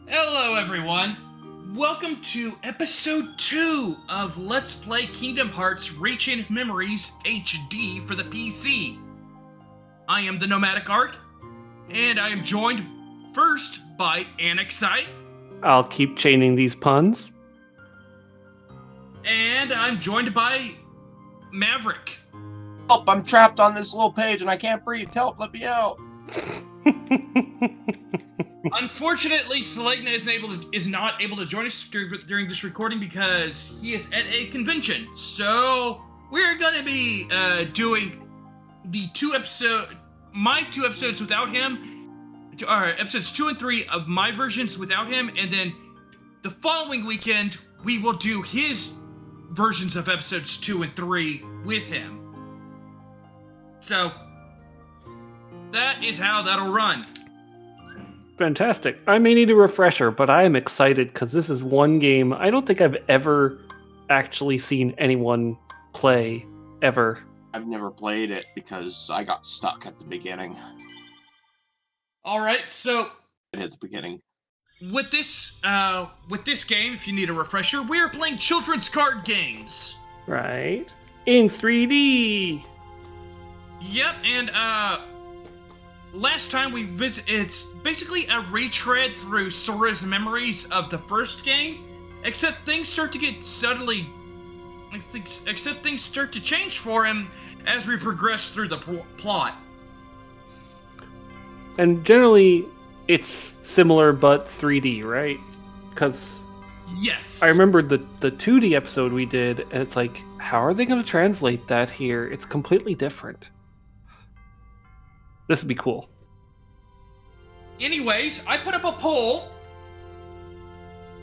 Hello, everyone. Welcome to episode 2 of Let's Play Kingdom Hearts Rechain of Memories HD for the PC. I am the Nomadic Ark, and I am joined first by Anexite. I'll keep chaining these puns. And I'm joined by Maverick. Help, I'm trapped on this little page and I can't breathe. Help, let me out. Unfortunately, Selagna is not able to join us during this recording because he is at a convention. So we're going to be doing my two episodes without him, episodes 2 and 3 of my versions without him, and then the following weekend we will do his versions of episodes 2 and 3 with him. So that is how that'll run. Fantastic. I may need a refresher, but I am excited because this is one game I don't think I've ever actually seen anyone play, ever. I've never played it because I got stuck at the beginning. Alright, so At the beginning. with this game, if you need a refresher, we are playing children's card games. Right? In 3D! Yep, and last time it's basically a retread through Sora's memories of the first game, except things start to change for him as we progress through the plot. And generally, it's similar but 3D, right? Because Yes. I remember the 2D episode we did, and it's like, how are they going to translate that here? It's completely different. This would be cool. Anyways, I put up a poll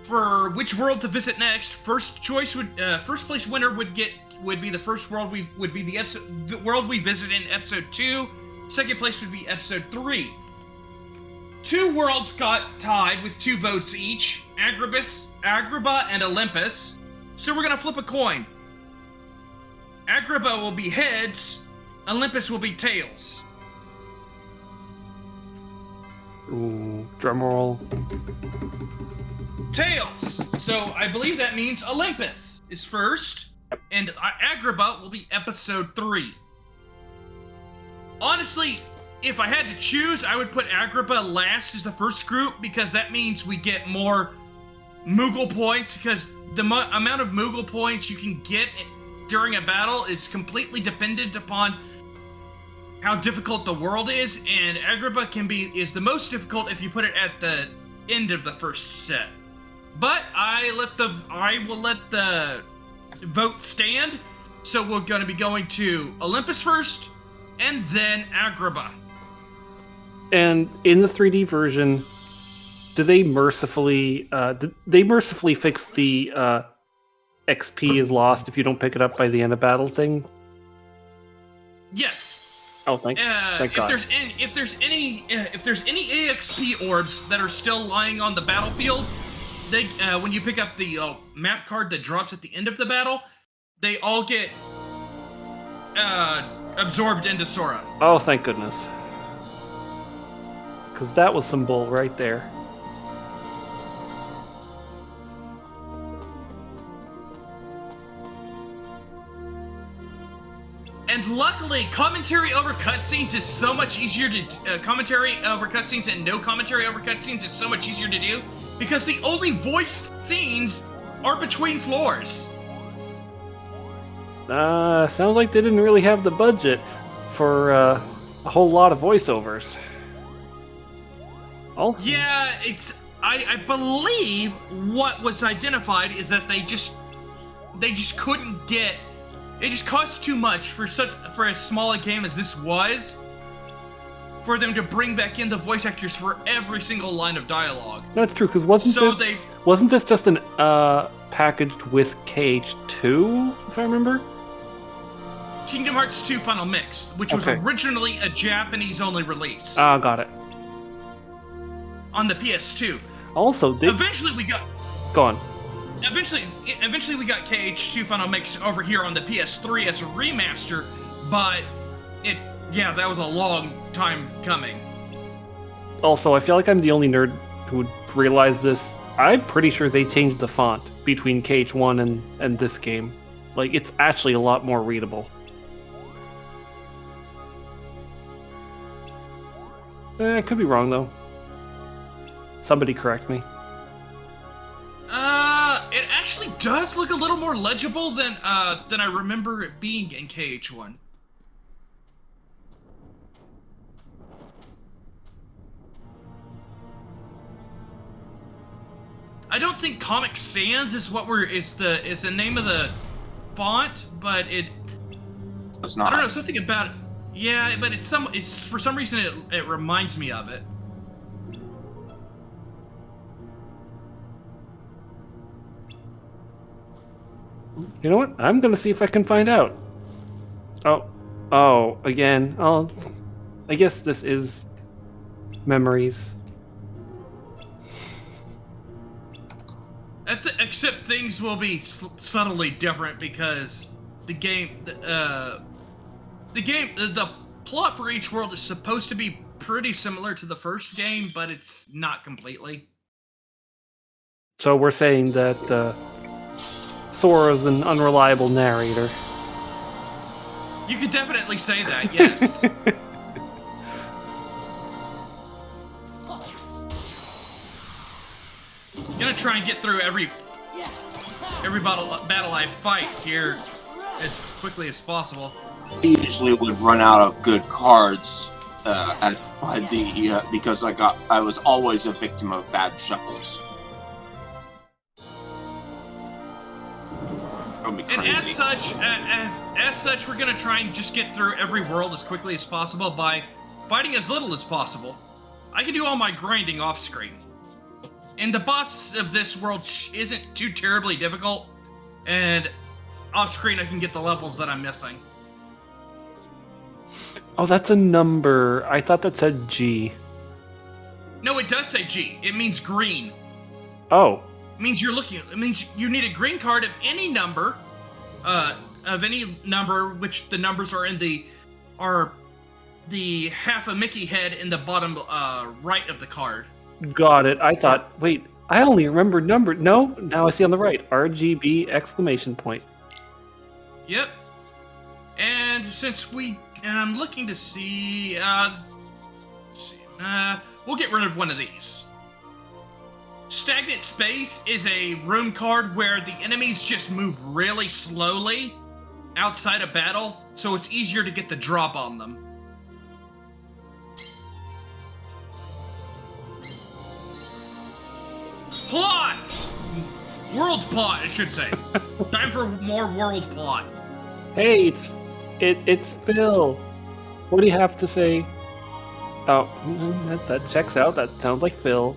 for which world to visit next. First place winner would be the first world would be the world we visit in episode 2. Second place would be episode 3. 2 worlds got tied with 2 votes each: Agrabah and Olympus. So we're gonna flip a coin. Agrabah will be heads, Olympus will be tails. Ooh, drumroll. Tails! So I believe that means Olympus is first, and Agrabah will be episode 3. Honestly, if I had to choose, I would put Agrabah last as the first group, because that means we get more Moogle points, because the amount of Moogle points you can get during a battle is completely dependent upon how difficult the world is, and Agrabah is the most difficult if you put it at the end of the first set. But I will let the vote stand, so we're going to be going to Olympus first, and then Agrabah. And in the 3D version, do they mercifully fix the XP is lost if you don't pick it up by the end of battle thing? Yes. Oh, thank God. If there's any EXP orbs that are still lying on the battlefield, they when you pick up the map card that drops at the end of the battle, they all get absorbed into Sora. Oh, thank goodness. Because that was some bull right there. And luckily, commentary over cutscenes is so much easier to commentary over cutscenes and no commentary over cutscenes is so much easier to do, because the only voiced scenes are between floors. Sounds like they didn't really have the budget for a whole lot of voiceovers. Also, Yeah, I believe what was identified is that they just couldn't get. It just cost too much for as small a game as this was, for them to bring back in the voice actors for every single line of dialogue. that's true. Because wasn't this just an packaged with KH2, if I remember? Kingdom Hearts 2 Final Mix, which was originally a Japanese-only release. Got it. On the PS2. Also, eventually we got. Go on. Eventually we got KH2 Final Mix over here on the PS3 as a remaster, but that was a long time coming. Also, I feel like I'm the only nerd who would realize this. I'm pretty sure they changed the font between KH1 and this game. Like, it's actually a lot more readable. I could be wrong, though. Somebody correct me. It actually does look a little more legible than I remember it being in KH1. I don't think Comic Sans is the name of the font, but It's not. I don't know, something about it. Yeah, but it's for some reason it reminds me of it. You know what? I'm gonna see if I can find out. Oh, again. Oh, I guess this is memories. Except things will be subtly different because the plot for each world is supposed to be pretty similar to the first game, but it's not completely. So we're saying that Sora's an unreliable narrator. You could definitely say that, yes. Gonna try and get through every battle I fight here as quickly as possible. I usually would run out of good cards because I was always a victim of bad shuffles. And as such, we're gonna try and just get through every world as quickly as possible by fighting as little as possible. I can do all my grinding off screen. And the boss of this world isn't too terribly difficult, and off screen I can get the levels that I'm missing. Oh, that's a number. I thought that said G. No, it does say G. It means green. Oh. It means it means you need a green card of any number, which the numbers are in the half a Mickey head in the bottom right of the card. Got it. I thought, wait, I only remember number. No, now I see on the right. RGB exclamation point. Yep. And I'm looking to see, we'll get rid of one of these. Stagnant Space is a room card where the enemies just move really slowly outside of battle, so it's easier to get the drop on them. Plot! World plot, I should say. Time for more world plot. Hey, it's Phil. What do you have to say? Oh, that checks out. That sounds like Phil.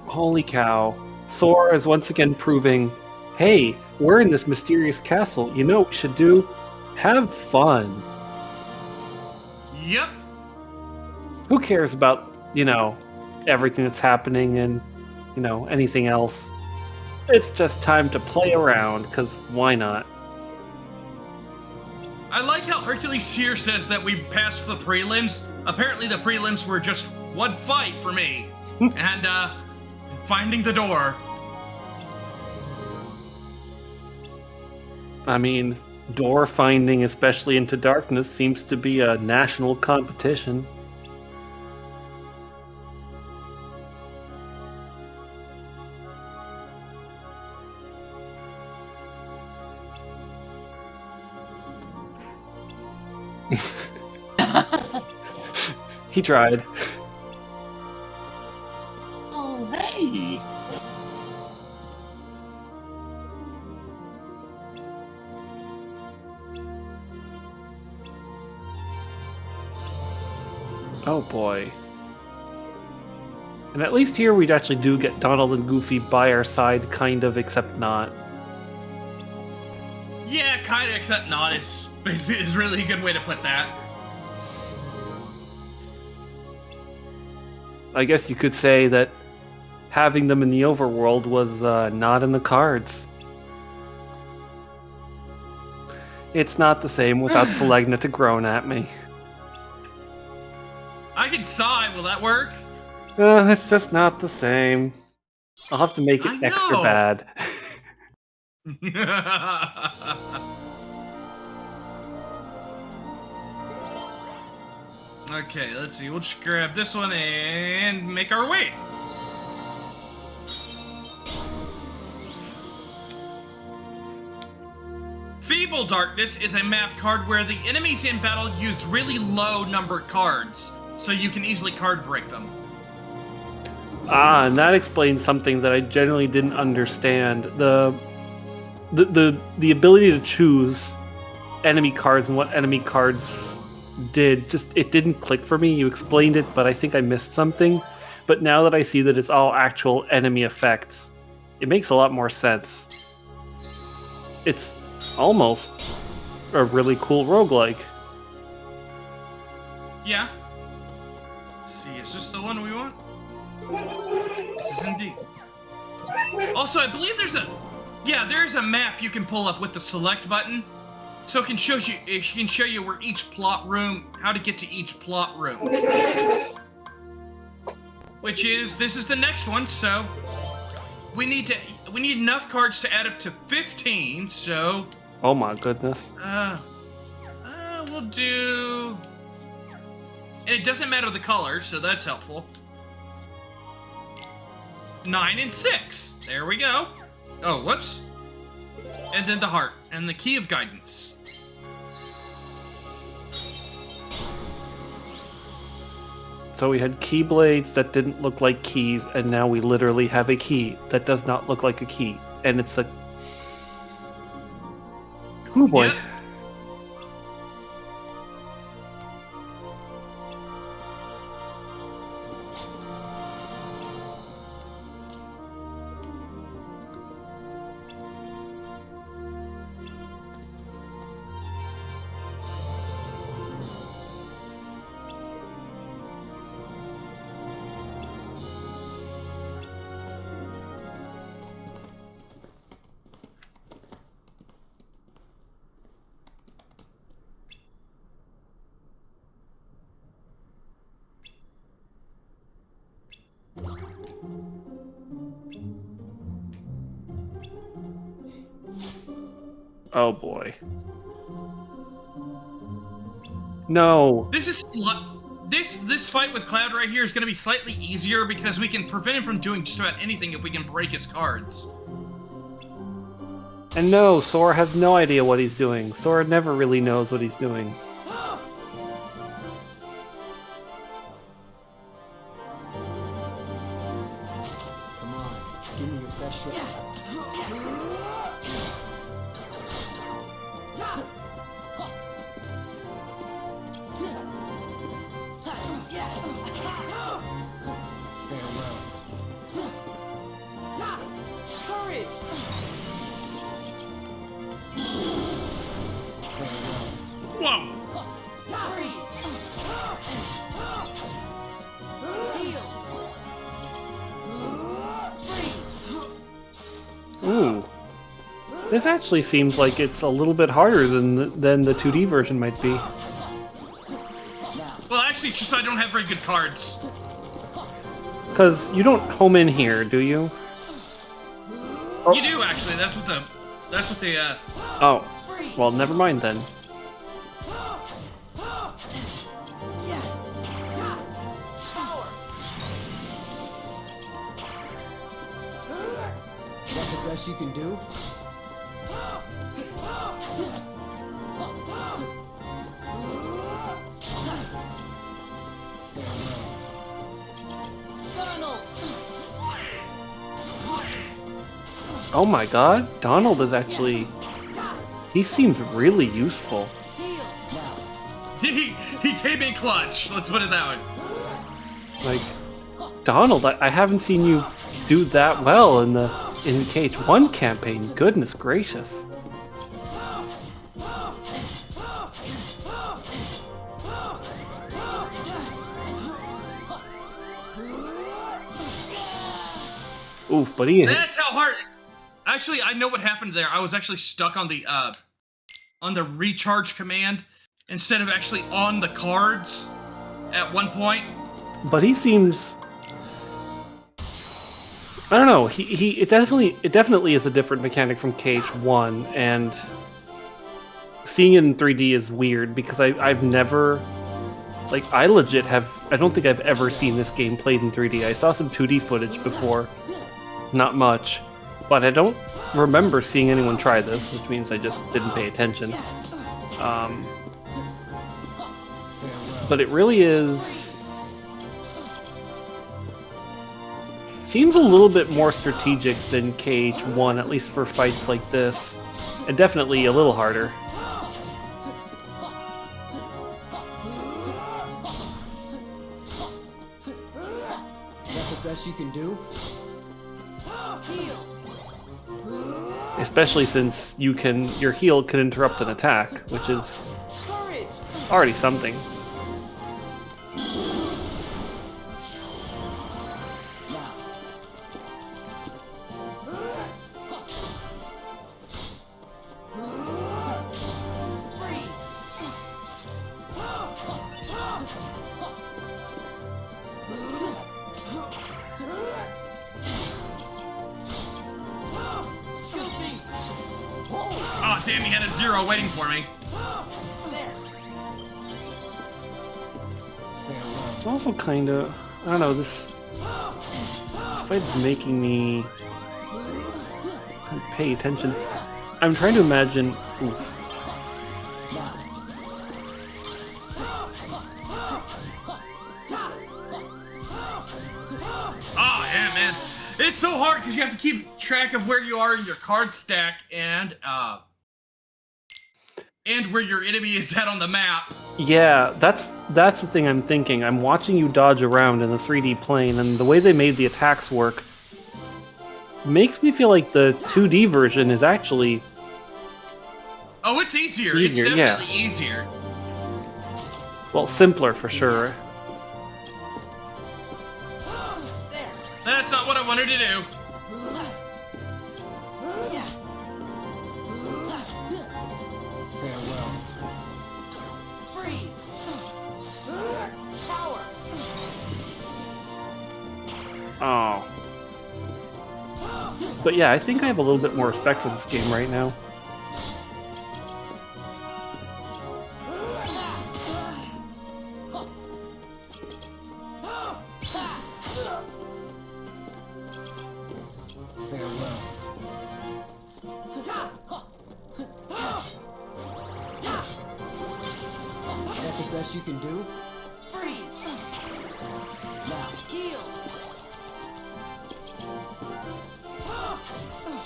Holy cow. Sora is once again proving, hey, we're in this mysterious castle. You know what we should do? Have fun. Yep. Who cares about, everything that's happening and, anything else? It's just time to play around, because why not? I like how Hercules here says that we passed the prelims. Apparently the prelims were just one fight for me. And, finding the door. I mean, door finding, especially into darkness, seems to be a national competition. He tried. Oh, hey! Oh boy. And at least here we actually do get Donald and Goofy by our side, kind of, except not. Yeah, kind of, except not is really a good way to put that. I guess you could say that having them in the overworld was not in the cards. It's not the same without Selegna to groan at me. I can sigh. Will that work? It's just not the same. I'll have to make it extra bad. Okay, let's see. We'll just grab this one and make our way. Feeble Darkness is a map card where the enemies in battle use really low numbered cards, so you can easily card break them. And that explains something that I generally didn't understand. The ability to choose enemy cards and what enemy cards did, it didn't click for me. You explained it, but I think I missed something. But now that I see that it's all actual enemy effects, it makes a lot more sense. It's almost a really cool roguelike. Yeah. Let's see, is this the one we want? This is indeed. Also, I believe there's a map you can pull up with the select button. So it can show you where each plot room, how to get to each plot room. This is the next one, so we need enough cards to add up to 15, so oh my goodness. We'll do, and it doesn't matter the color, so that's helpful. 9 and 6. There we go. Oh, whoops. And then the heart and the key of guidance. So we had keyblades that didn't look like keys, and now we literally have a key that does not look like a key. And it's a... Oh boy. Yep. Oh boy. No. This fight with Cloud right here is going to be slightly easier because we can prevent him from doing just about anything if we can break his cards. And no, Sora has no idea what he's doing. Sora never really knows what he's doing. Come on, give me your best shot. Whoa! Ooh. This actually seems like it's a little bit harder than the 2D version might be. Well, actually, it's just I don't have very good cards. Because you don't home in here, do you? You do, actually. That's what the Oh. Well, never mind then. Is that the best you can do? Oh my god, Donald is actually... He seems really useful. he came in clutch. Let's put it that way. Like, Donald, I haven't seen you do that well in the KH1 campaign. Goodness gracious. Oof, but he That's how hard. Actually, I know what happened there. I was actually stuck on the recharge command instead of actually on the cards at one point. But he seems, I don't know. It definitely is a different mechanic from KH1, and seeing it in 3D is weird because I've never, like, I don't think I've ever seen this game played in 3D. I saw some 2D footage before, not much, but I don't remember seeing anyone try this, which means I just didn't pay attention. But it really seems a little bit more strategic than KH1, at least for fights like this, and definitely a little harder. That's the best you can do? Especially since your heal can interrupt an attack, which is already something. Oh, damn, he had a 0 waiting for me. It's also kind of, I don't know, this fight's making me pay attention. I'm trying to imagine. Oof. Oh, yeah, man. It's so hard because you have to keep track of where you are in your card stack and where your enemy is at on the map. Yeah, that's the thing I'm thinking. I'm watching you dodge around in the 3D plane, and the way they made the attacks work makes me feel like the 2D version is actually... Oh, it's easier. Easier, It's definitely easier. Well, simpler for sure. That's not what I wanted to do. Farewell. Oh. But yeah, I think I have a little bit more respect for this game right now. Farewell. That's the best you can do? Freeze! Now, heal!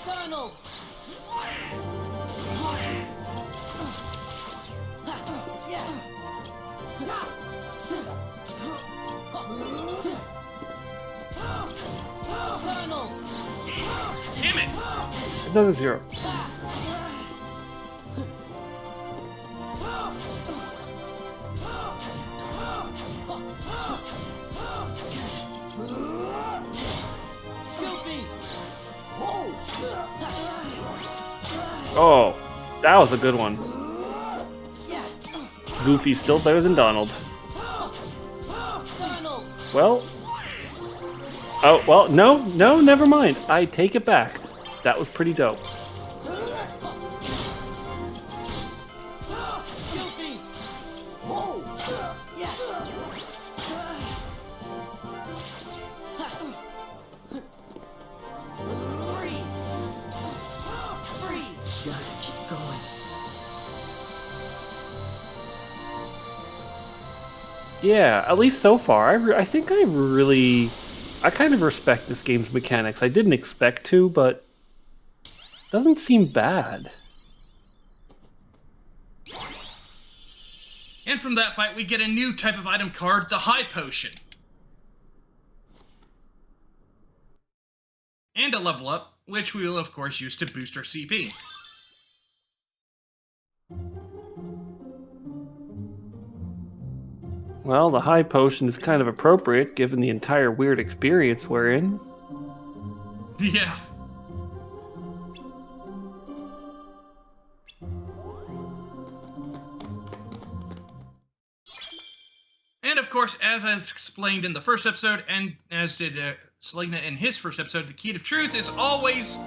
Donald! Damn it! Another 0. Oh, that was a good one. Goofy's still better than Donald. Well... Oh, well, no, never mind. I take it back. That was pretty dope. Yeah, at least so far. I think I kind of respect this game's mechanics. I didn't expect to, but it doesn't seem bad. And from that fight, we get a new type of item card, the High Potion. And a level up, which we will of course use to boost our CP. Well, the high potion is kind of appropriate given the entire weird experience we're in. Yeah. And of course, as I explained in the first episode, and as did Selena in his first episode, the key to truth is always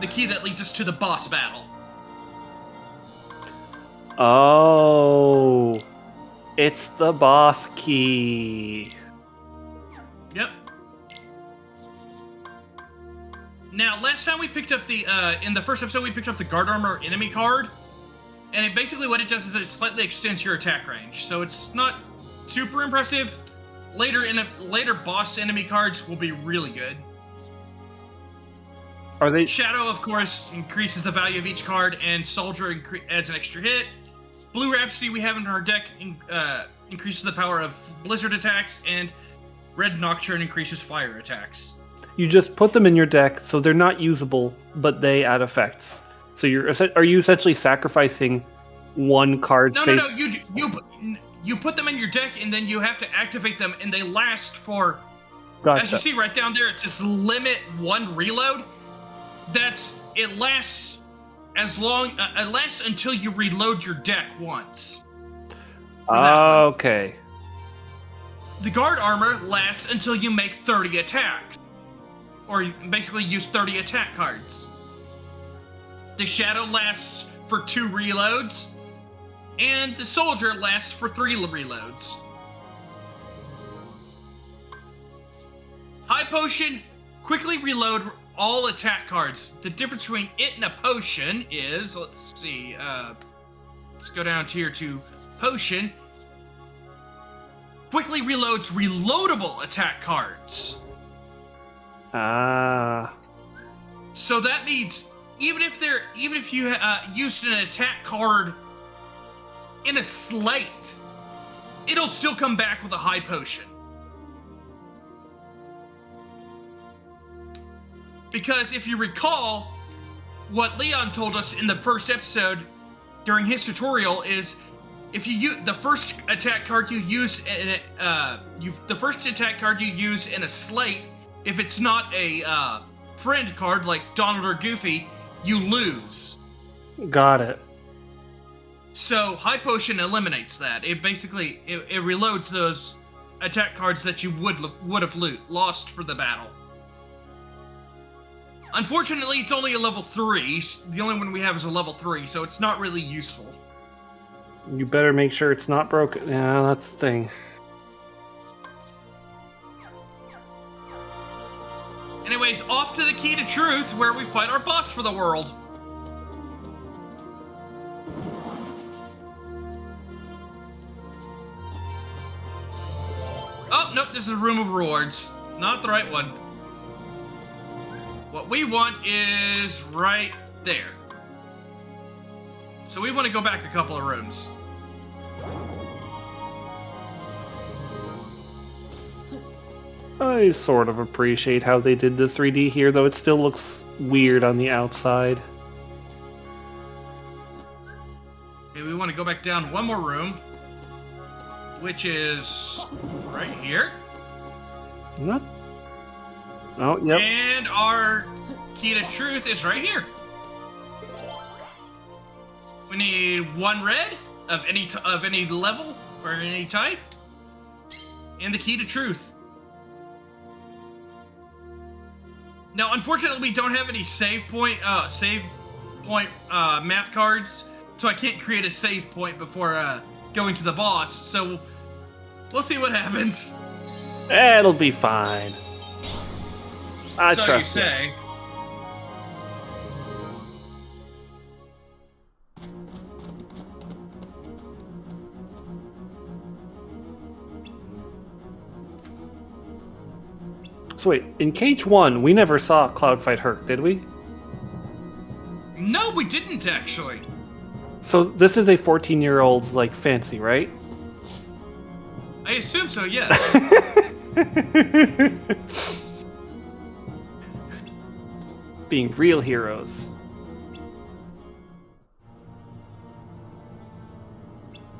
the key that leads us to the boss battle. Oh, it's the boss key. Yep. Now, last time we picked up the, in the first episode, we picked up the guard armor enemy card, and it basically what it does is it slightly extends your attack range, so it's not super impressive. Later boss enemy cards will be really good. Are they? Shadow, of course, increases the value of each card, and Soldier adds an extra hit. Blue Rhapsody we have in our deck increases the power of blizzard attacks, and Red Nocturne increases fire attacks. You just put them in your deck, so they're not usable, but they add effects. So are you essentially sacrificing one card space? No. You put them in your deck, and then you have to activate them, and they last for. Gotcha. As you see right down there, it says limit 1 reload. It lasts it lasts until you reload your deck once. Okay. The guard armor lasts until you make 30 attacks. Or you basically use 30 attack cards. The shadow lasts for 2 reloads. And the soldier lasts for 3 reloads. High potion, quickly reload all attack cards. The difference between it and a potion is, let's see, let's go down here to potion. Quickly reloads reloadable attack cards. Ah. So that means even if you used an attack card in a slate, it'll still come back with a high potion. Because if you recall, what Leon told us in the first episode during his tutorial is, if you use the first attack card you use in the first attack card you use in a slate, if it's not a friend card like Donald or Goofy, you lose. Got it. So high potion eliminates that. It basically it reloads those attack cards that you would have lost for the battle. Unfortunately, it's only a level 3. The only one we have is a level 3, so it's not really useful. You better make sure it's not broken. Yeah, that's the thing. Anyways, off to the key to truth, where we fight our boss for the world. Oh, nope, this is a room of rewards. Not the right one. What we want is right there. So we want to go back a couple of rooms. I sort of appreciate how they did the 3D here, though it still looks weird on the outside. Okay, we want to go back down one more room, which is right here. What? Oh, yep. And our key to truth is right here. We need 1 red of any level or any type, and the key to truth. Now, unfortunately, we don't have any save point map cards, so I can't create a save point before going to the boss. So we'll see what happens. It'll be fine. I so trust you say. So wait, in Cage 1, we never saw Cloud fight Herc, did we? No, we didn't actually. So this is a 14-year-old's like fancy, right? I assume so, yes. Being real heroes.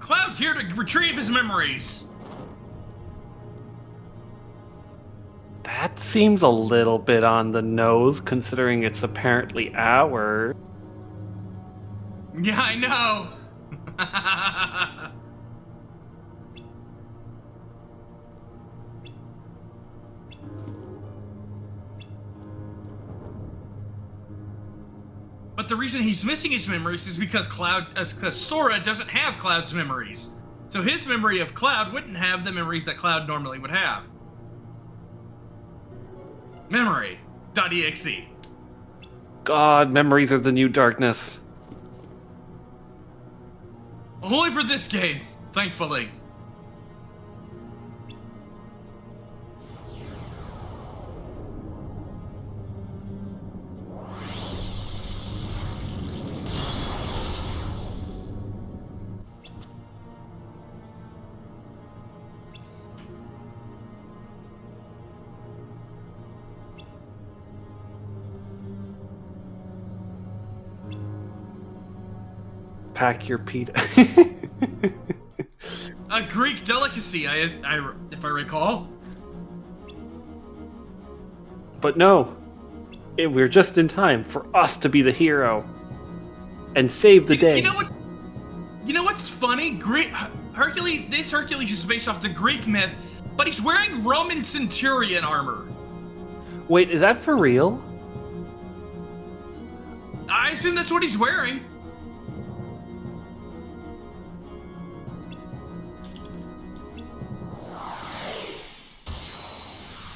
Cloud's here to retrieve his memories. seems a little bit on the nose, considering it's apparently ours. Yeah, I know. But the reason he's missing his memories is because Sora doesn't have Cloud's memories. So his memory of Cloud wouldn't have the memories that Cloud normally would have. Memory.exe. God, memories are the new darkness. Only for this game, thankfully. Pack your pita. A Greek delicacy, if I recall. But no, we're just in time for us to be the hero and save the day. You know what's funny? This Hercules is based off the Greek myth, but he's wearing Roman centurion armor. Wait, is that for real? I assume that's what he's wearing.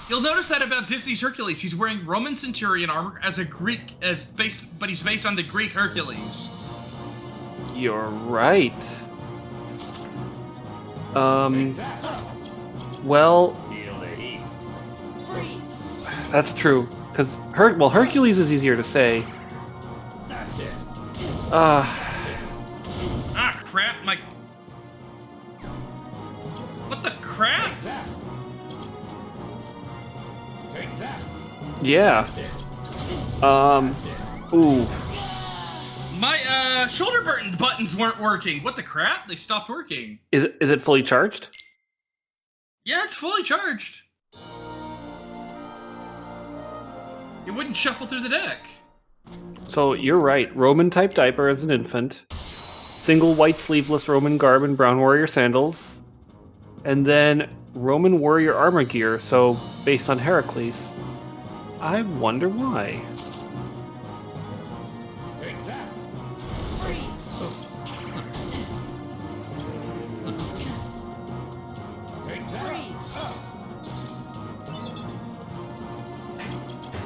You'll notice that about Disney's Hercules. He's wearing Roman centurion armor but he's based on the Greek Hercules. You're right. Well, that's true. Because Hercules is easier to say. Ah, crap! What the crap? Yeah. Ooh. My shoulder buttons weren't working. What the crap? They stopped working. Is it fully charged? Yeah, it's fully charged. It wouldn't shuffle through the deck. So you're right. Roman type diaper as an infant. Single white sleeveless Roman garb and brown warrior sandals. And then Roman warrior armor gear, so based on Heracles. I wonder why. Take that.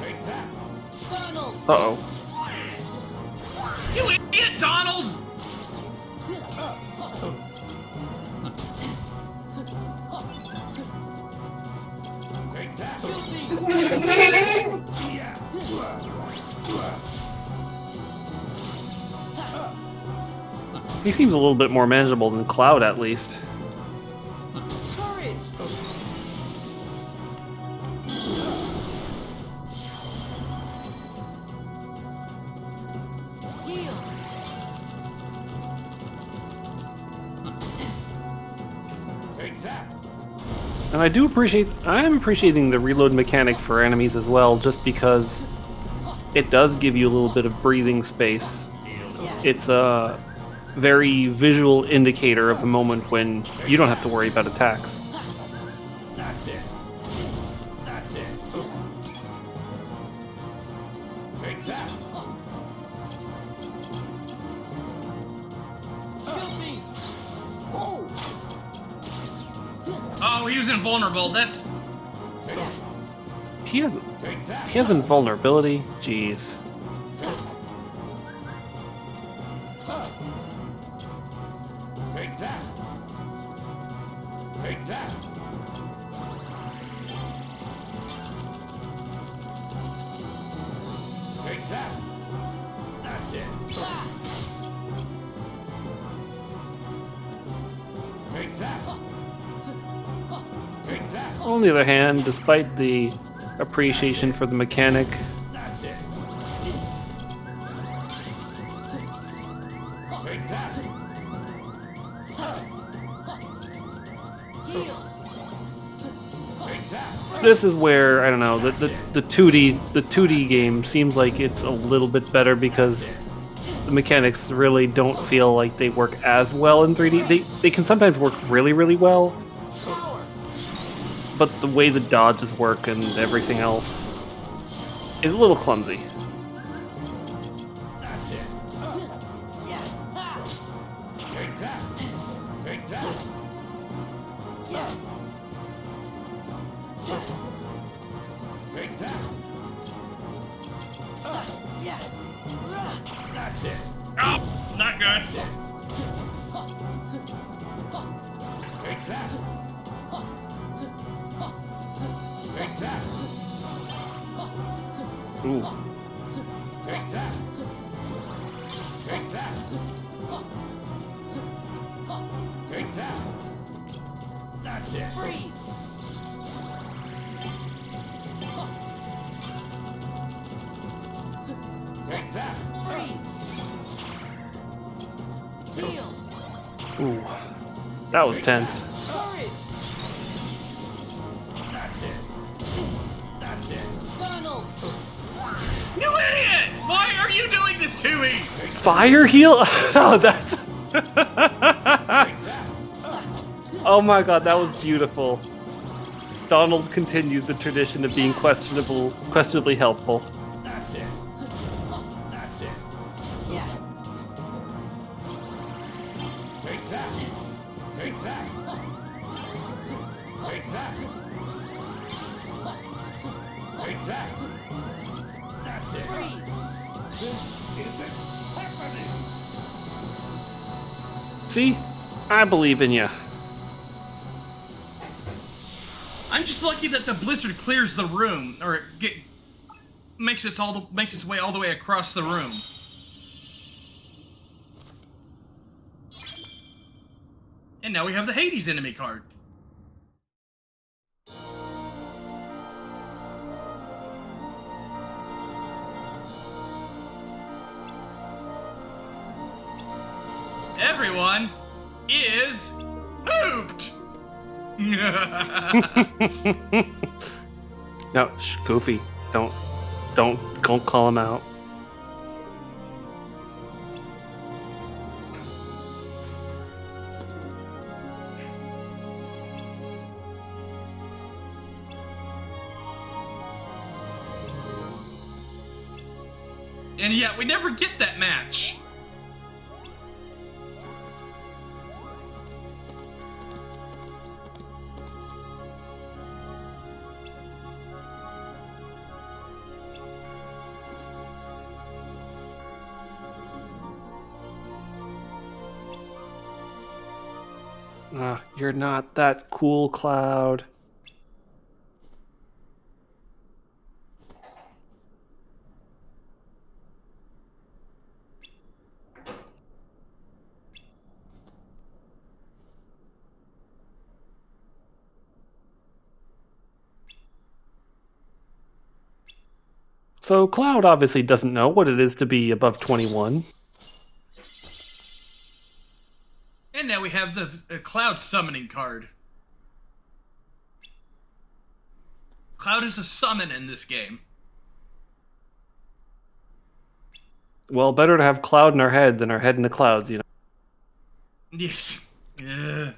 Take that. Donald. Uh-oh. You idiot, Donald! Take that. He seems a little bit more manageable than Cloud, at least. Courage. Heal. Take that. And I'm appreciating the reload mechanic for enemies as well, just because it does give you a little bit of breathing space. It's a very visual indicator of a moment when you don't have to worry about attacks. That's it. That's it. Take that. Help me. Oh. Oh, he was invulnerable. That's... He has Take that. invulnerability. Jeez. Take that. Take that. Take that. That's it. Take that. Take that. On the other hand, despite the appreciation for the mechanic, That's it. Take that. Heal. Take that. This is where I don't know the 2D game seems like it's a little bit better because the mechanics really don't feel like they work as well in 3D. They can sometimes work really well, but the way the dodges work and everything else is a little clumsy. That's it. Take that. Take that. Take that. That's it. Oh, not good. That's it. Take that. Take that. Ooh. Take that. Take that. Take that. That's it. Freeze! Take that. Freeze! Heal! Ooh. That was tense. Courage! That's it. That's it. Donald! You idiot! Why are you doing this to me? Fire heal? Oh, that's. Take that. Oh my god, that was beautiful. Donald continues the tradition of being questionably helpful. That's it. That's it. Yeah. Take that. Take that. Take that. Take that. That's it. Freeze! This isn't happening. See? I believe in you. I'm just lucky that the blizzard clears the room, or makes its way all the way across the room. And now we have the Hades enemy card. Everyone is pooped. No, Goofy, don't call him out. And yet we never get that match. You're not that cool, Cloud. So Cloud obviously doesn't know what it is to be above 21. And now we have the Cloud summoning card. Cloud is a summon in this game. Well, better to have Cloud in our head than our head in the clouds, you know. Yeah.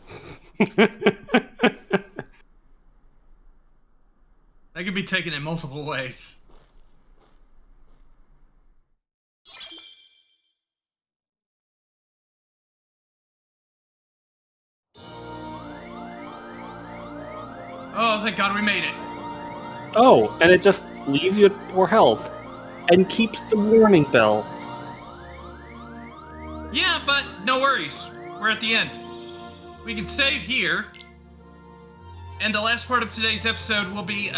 That could be taken in multiple ways. Oh, thank God we made it. Oh, and it just leaves you at 4 health and keeps the warning bell. Yeah, but no worries. We're at the end. We can save here. And the last part of today's episode will be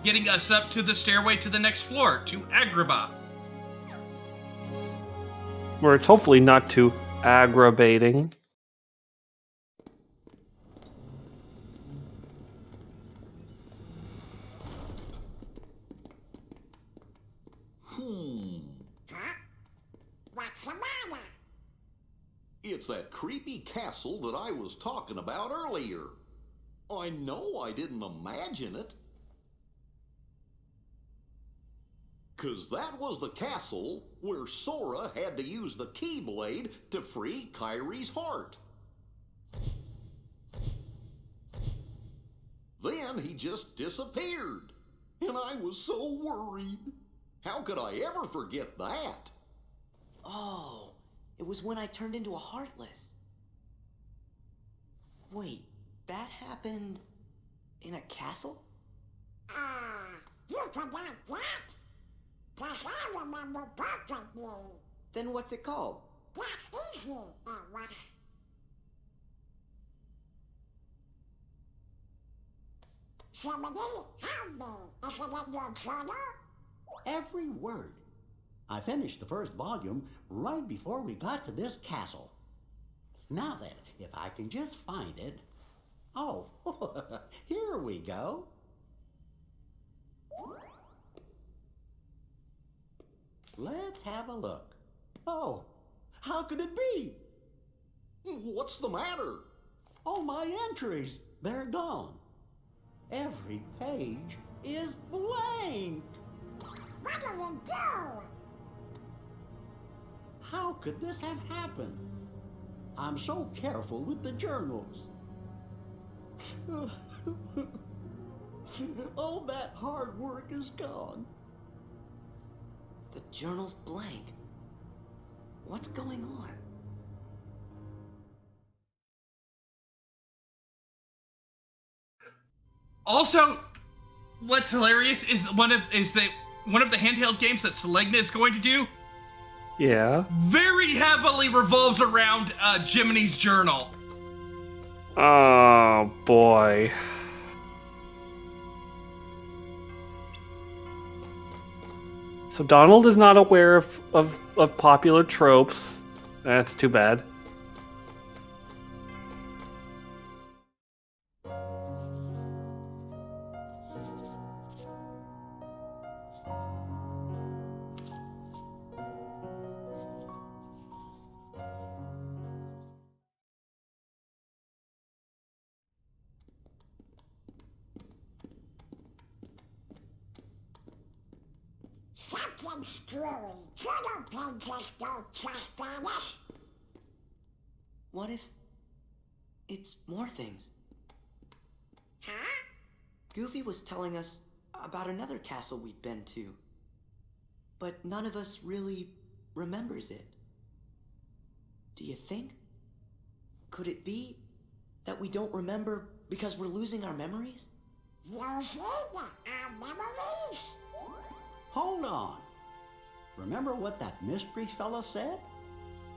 getting us up to the stairway to the next floor, to Agrabah. Where it's hopefully not too aggravating. What's the matter? It's that creepy castle that I was talking about earlier. I know I didn't imagine it. 'Cause that was the castle where Sora had to use the Keyblade to free Kyrie's heart. Then he just disappeared, and I was so worried. How could I ever forget that? Oh, it was when I turned into a Heartless. Wait, that happened in a castle? You forgot that? 'Cause I remember perfectly. Then what's it called? That's easy, it was. Somebody help me. Is it in your journal? Every word. I finished the first volume right before we got to this castle. Now then, if I can just find it. Oh, here we go. Let's have a look. Oh, how could it be? What's the matter? Oh, my entries, they're gone. Every page is blank. What do we do? How could this have happened? I'm so careful with the journals. All that hard work is gone. The journal's blank. What's going on? Also, what's hilarious is one of the handheld games that Selegna is going to do Yeah. very heavily revolves around Jiminy's journal. Oh boy. So Donald is not aware of popular tropes. That's too bad. Something's screwy. Journal pages don't trust Spanish. What if it's more things? Huh? Goofy was telling us about another castle we'd been to, but none of us really remembers it. Do you think? Could it be that we don't remember because we're losing our memories? Losing our memories? Hold on. Remember what that mystery fella said?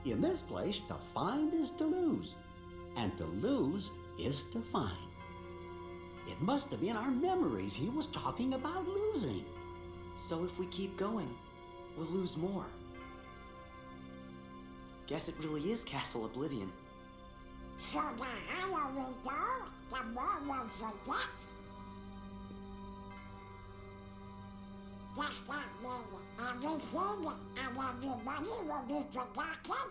In this place, to find is to lose, and to lose is to find. It must have been our memories he was talking about losing. So if we keep going, we'll lose more. Guess it really is Castle Oblivion. So the higher we go, the more we'll forget. Does that mean everything and everybody will be forgotten?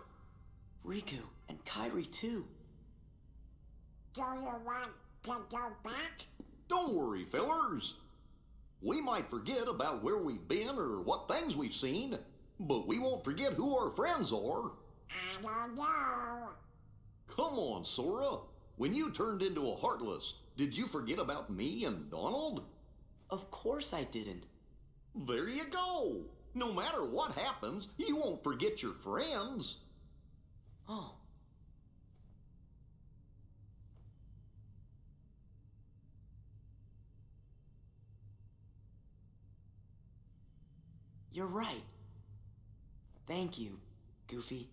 Riku and Kairi too. Do you want to go back? Don't worry, fellers. We might forget about where we've been or what things we've seen, but we won't forget who our friends are. I don't know. Come on, Sora. When you turned into a Heartless, did you forget about me and Donald? Of course I didn't. There you go. No matter what happens, you won't forget your friends. Oh. You're right. Thank you, Goofy.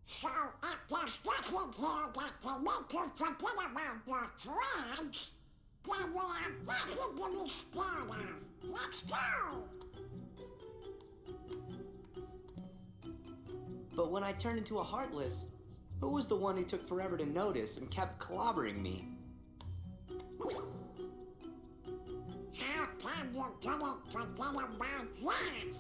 So if there's nothing here that can make you forget about your friends, then we have nothing to be scared of. Let's go! But when I turned into a Heartless, who was the one who took forever to notice and kept clobbering me? How come you couldn't forget about that?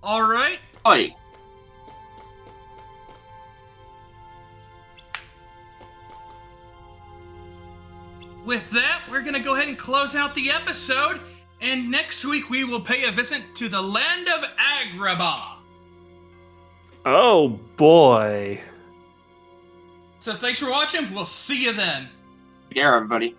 All right. Oi. With that, we're going to go ahead and close out the episode. And next week, we will pay a visit to the land of Agrabah. Oh, boy. So thanks for watching. We'll see you then. Take care, everybody.